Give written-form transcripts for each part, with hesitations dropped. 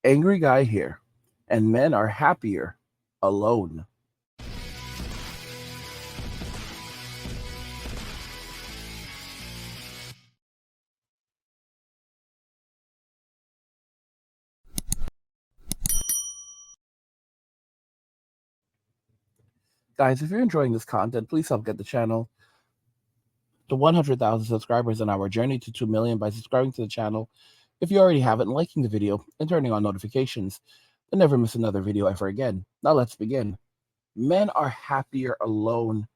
Angry guy here, and men are happier alone. Guys, if you're enjoying this content, please help get the channel to 100,000 subscribers on our journey to 2 million by subscribing to the channel if you already have it, and liking the video and turning on notifications to never miss another video ever again. Now let's begin. Men are happier alone.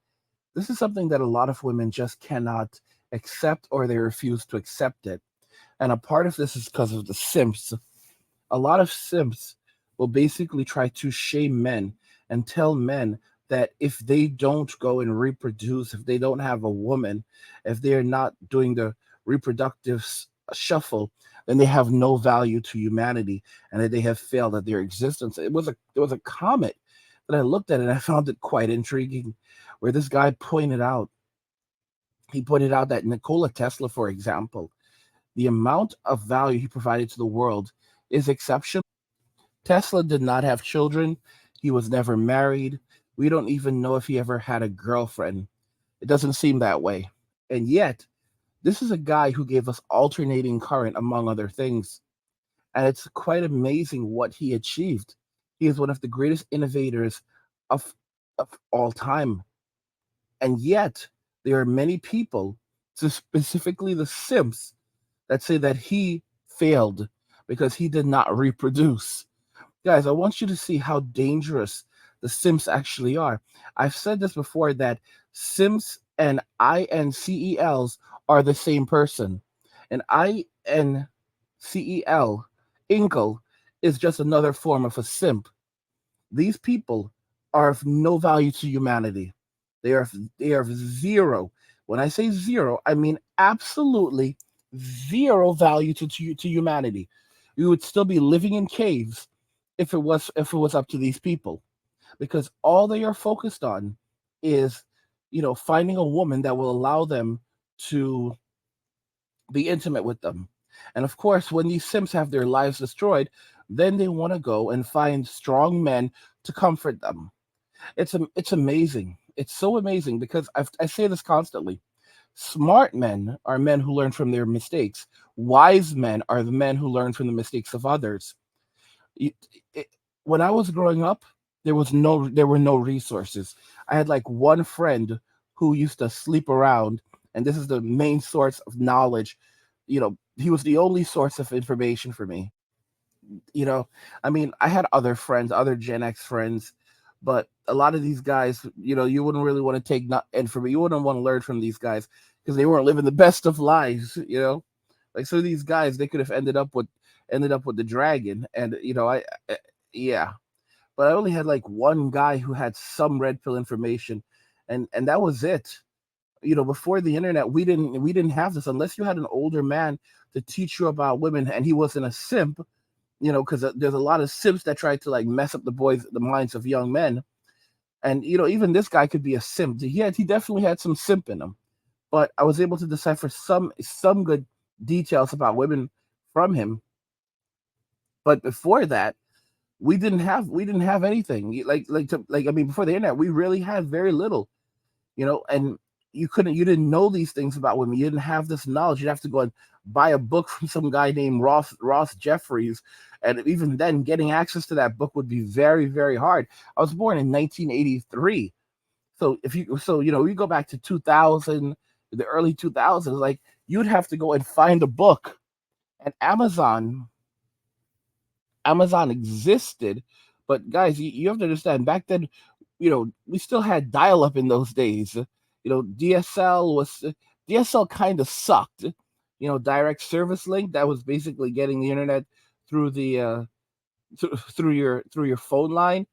This is something that a lot of women just cannot accept, or they refuse to accept it. And a part of this is because of the simps. A lot of simps will basically try to shame men and tell men that if they don't go and reproduce, if they don't have a woman, if they're not doing the reproductive shuffle, then they have no value to humanity and that they have failed at their existence. There was a comment that I looked at and I found it quite intriguing, where this guy pointed out that Nikola Tesla, for example, the amount of value he provided to the world is exceptional. Tesla did not have children. He was never married. We don't even know if he ever had a girlfriend. It doesn't seem that way. And yet, this is a guy who gave us alternating current, among other things. And it's quite amazing what he achieved. He is one of the greatest innovators of, of all time. And yet, there are many people, specifically the simps, that say that he failed because he did not reproduce. Guys, I want you to see how dangerous the simps actually are. I've said this before, that simps and INCELs are the same person. And INCEL, inkle, is just another form of a simp. These people are of no value to humanity. They are zero. When I say zero, I mean absolutely zero value to humanity. We would still be living in caves if it was up to these people, because all they are focused on is, finding a woman that will allow them to be intimate with them. And of course, when these simps have their lives destroyed, then they want to go and find strong men to comfort them. It's amazing. It's so amazing, because I say this constantly. Smart men are men who learn from their mistakes. Wise men are the men who learn from the mistakes of others. it, it, when I was growing up, there were no resources. I had like one friend who used to sleep around, and this is the main source of knowledge. He was the only source of information for me. You know, I mean, I had other friends, other Gen X friends, but a lot of these guys, you wouldn't really want to take not and from you wouldn't want to learn from these guys because they weren't living the best of lives. Like, so these guys, they could have ended up with the dragon, and yeah. But I only had like one guy who had some red pill information, and that was it. Before the internet, we didn't have this unless you had an older man to teach you about women, and he wasn't a simp. Because there's a lot of simps that try to like mess up the minds of young men, and even this guy could be a simp. He definitely had some simp in him, but I was able to decipher some good details about women from him. But before that, we didn't have anything I mean, before the internet, we really had very little. And you didn't know these things about women. You didn't have this knowledge. You'd have to go and buy a book from some guy named Ross Jeffries, and even then, getting access to that book would be very, very hard. I was born in 1983, so we go back to 2000, the early 2000s. Like, you'd have to go and find a book, and Amazon existed, but guys, you have to understand, back then, we still had dial up in those days. DSL kind of sucked. Direct service link, that was basically getting the internet through the through your phone line.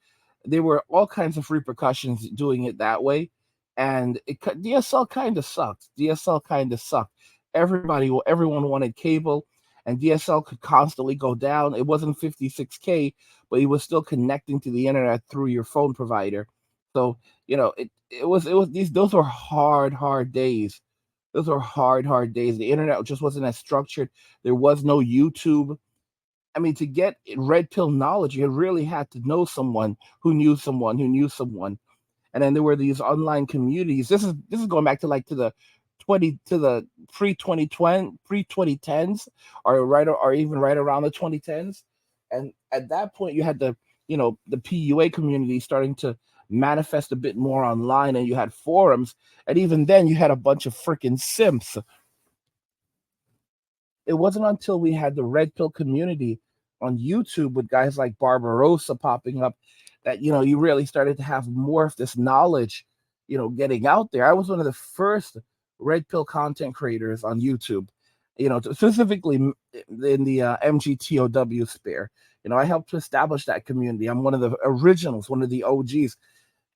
There were all kinds of repercussions doing it that way, and DSL kind of sucked. DSL kind of sucked. Everyone wanted cable, and DSL could constantly go down. It wasn't 56K, but it was still connecting to the internet through your phone provider. So it was those were hard days. Those were hard days. The internet just wasn't as structured. There was no YouTube. I mean, to get red pill knowledge, you really had to know someone who knew someone who knew someone. And then there were these online communities. This is going back to like to the 2010s, or even right around the 2010s. And at that point you had the PUA community starting to manifest a bit more online, and you had forums, and even then you had a bunch of freaking simps. It wasn't until we had the red pill community on YouTube with guys like Barbarossa popping up that you really started to have more of this knowledge, getting out there. I was one of the first red pill content creators on YouTube, specifically in the MGTOW sphere. I helped to establish that community. I'm one of the originals, one of the OGs,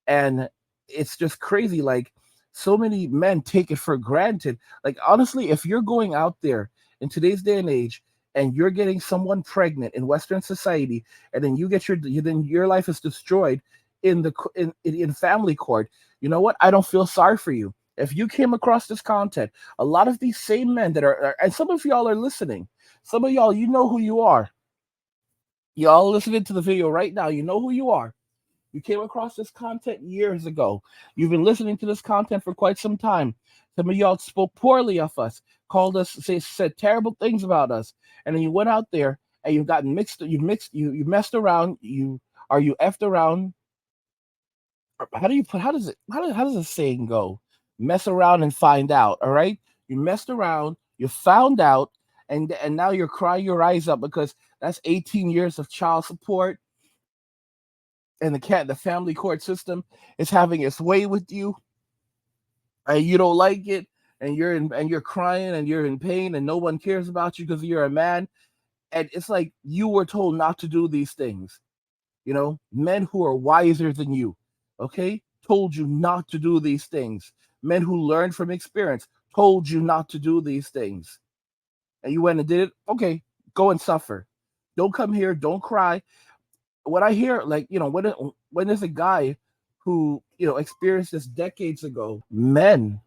and it's just crazy. Like, so many men take it for granted. Like, honestly, if you're going out there in today's day and age and you're getting someone pregnant in Western society, and then then your life is destroyed in family court, you know what? I don't feel sorry for you. If you came across this content, a lot of these same men that and some of y'all are listening, some of y'all, you know who you are. Y'all listening to the video right now, you know who you are. You came across this content years ago. You've been listening to this content for quite some time. Some of y'all spoke poorly of us, called us, said terrible things about us, and then you went out there and you've gotten mixed. You messed around. You effed around. How do you put? How does the saying go? Mess around and find out. All right. You messed around. You found out, and now you're crying your eyes up because that's 18 years of child support, and the family court system is having its way with you, and you don't like it, and you're crying and you're in pain, and no one cares about you because you're a man. And it's like you were told not to do these things. Men who are wiser than you, okay, told you not to do these things. Men who learned from experience told you not to do these things, and you went and did it. Okay, go and suffer. Don't come here, don't cry. What I hear, like, when there's a guy who experienced this decades ago, men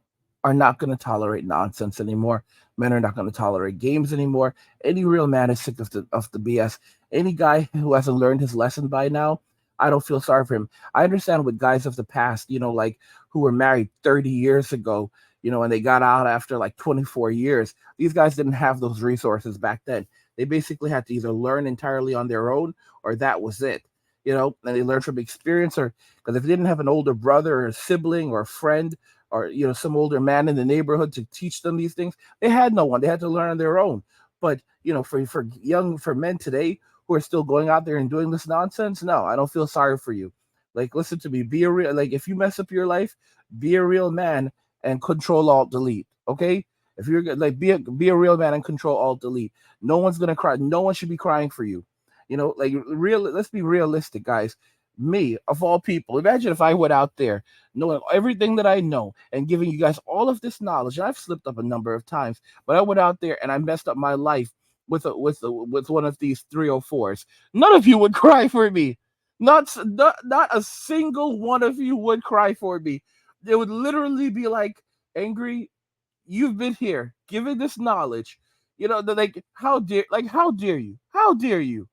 are not going to tolerate nonsense anymore. Men are not going to tolerate games anymore. Any real man is sick of the BS. Any guy who hasn't learned his lesson by now, I don't feel sorry for him. I understand with guys of the past, like who were married 30 years ago, and they got out after like 24 years. These guys didn't have those resources back then. They basically had to either learn entirely on their own, or that was it. And they learned from experience, or because if they didn't have an older brother or a sibling or a friend, or some older man in the neighborhood to teach them these things, they had no one. They had to learn on their own. But for men today who are still going out there and doing this nonsense, no, I don't feel sorry for you. Like, listen to me. Be a real, like, if you mess up your life, be a real man and control alt delete. Okay. If you're like, be a real man and control alt delete. No one's gonna cry. No one should be crying for you. Like, let's be realistic, guys. Me, of all people, imagine if I went out there knowing everything that I know and giving you guys all of this knowledge. And I've slipped up a number of times, but I went out there and I messed up my life with one of these 304s. None of you would cry for me. Not a single one of you would cry for me. It would literally be like, angry, you've been here given this knowledge. They're like, how dare you? How dare you?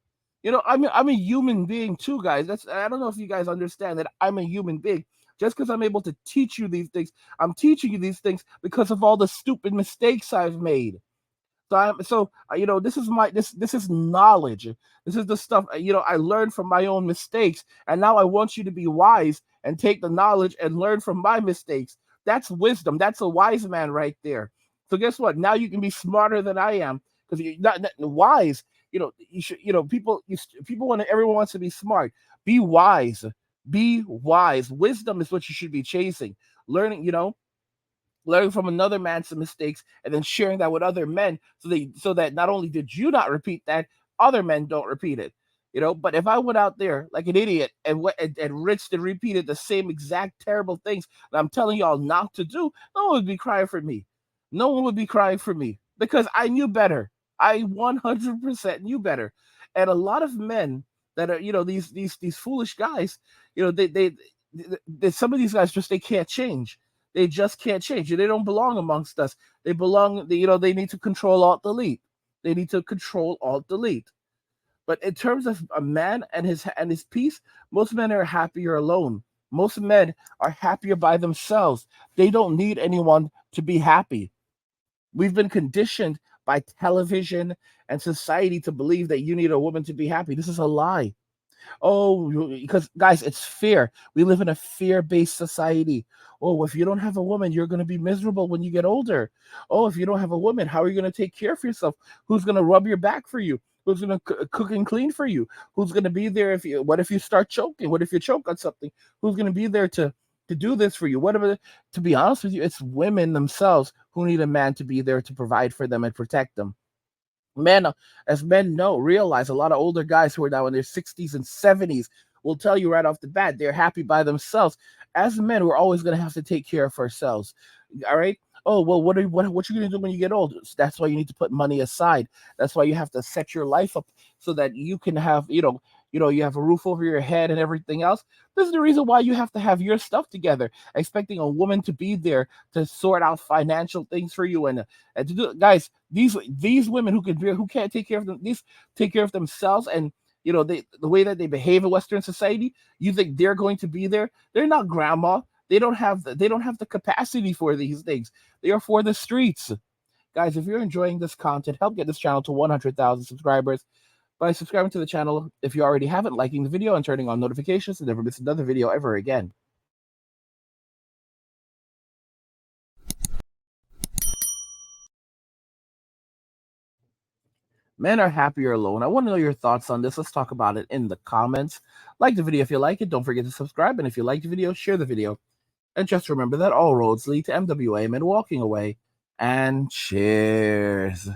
I'm a human being too, guys. I don't know if you guys understand that I'm a human being. Just because I'm able to teach you these things, I'm teaching you these things because of all the stupid mistakes I've made. This is this is knowledge. This is the stuff I learned from my own mistakes, and now I want you to be wise and take the knowledge and learn from my mistakes. That's wisdom. That's a wise man right there. So guess what? Now you can be smarter than I am because you're not wise. You should. People want everyone wants to be smart. Be wise. Be wise. Wisdom is what you should be chasing. Learning from another man's mistakes and then sharing that with other men, so that not only did you not repeat that, other men don't repeat it. But if I went out there like an idiot and rinsed and repeated the same exact terrible things that I'm telling y'all not to do, no one would be crying for me. No one would be crying for me because I knew better. I 100% knew better. And a lot of men that are these foolish guys, some of these guys just, they can't change. They just can't change. They don't belong amongst us. They belong, they need to control alt delete. They need to control alt delete. But in terms of a man and his peace, most men are happier alone. Most men are happier by themselves. They don't need anyone to be happy. We've been conditioned by television and society to believe that you need a woman to be happy. This is a lie. Oh, because guys, it's fear. We live in a fear-based society. Oh, if you don't have a woman, you're going to be miserable when you get older. Oh, if you don't have a woman, how are you going to take care of yourself? Who's going to rub your back for you? Who's going to cook and clean for you? Who's going to be there if you? What if you start choking? What if you choke on something? Who's going to be there to do this for you? Whatever. To be honest with you, it's women themselves who need a man to be there to provide for them and protect them. Men, as men know, realize a lot of older guys who are now in their 60s and 70s will tell you right off the bat they're happy by themselves. As men, we're always going to have to take care of ourselves. All right. Oh well, what you gonna do when you get old? So that's why you need to put money aside. That's why you have to set your life up so that you can have you have a roof over your head and everything else. This is the reason why you have to have your stuff together. Expecting a woman to be there to sort out financial things for you and to do, guys, these women who can't take care of them, these take care of themselves, and the way that they behave in Western society, you think they're going to be there? They're not grandma. They don't have the capacity for these things. They are for the streets. Guys, if you're enjoying this content, help get this channel to 100,000 subscribers by subscribing to the channel if you already haven't, liking the video, and turning on notifications to never miss another video ever again. Men are happier alone. I want to know your thoughts on this. Let's talk about it in the comments. Like the video if you like it. Don't forget to subscribe. And if you like the video, share the video. And just remember that all roads lead to MWA, men walking away. And cheers.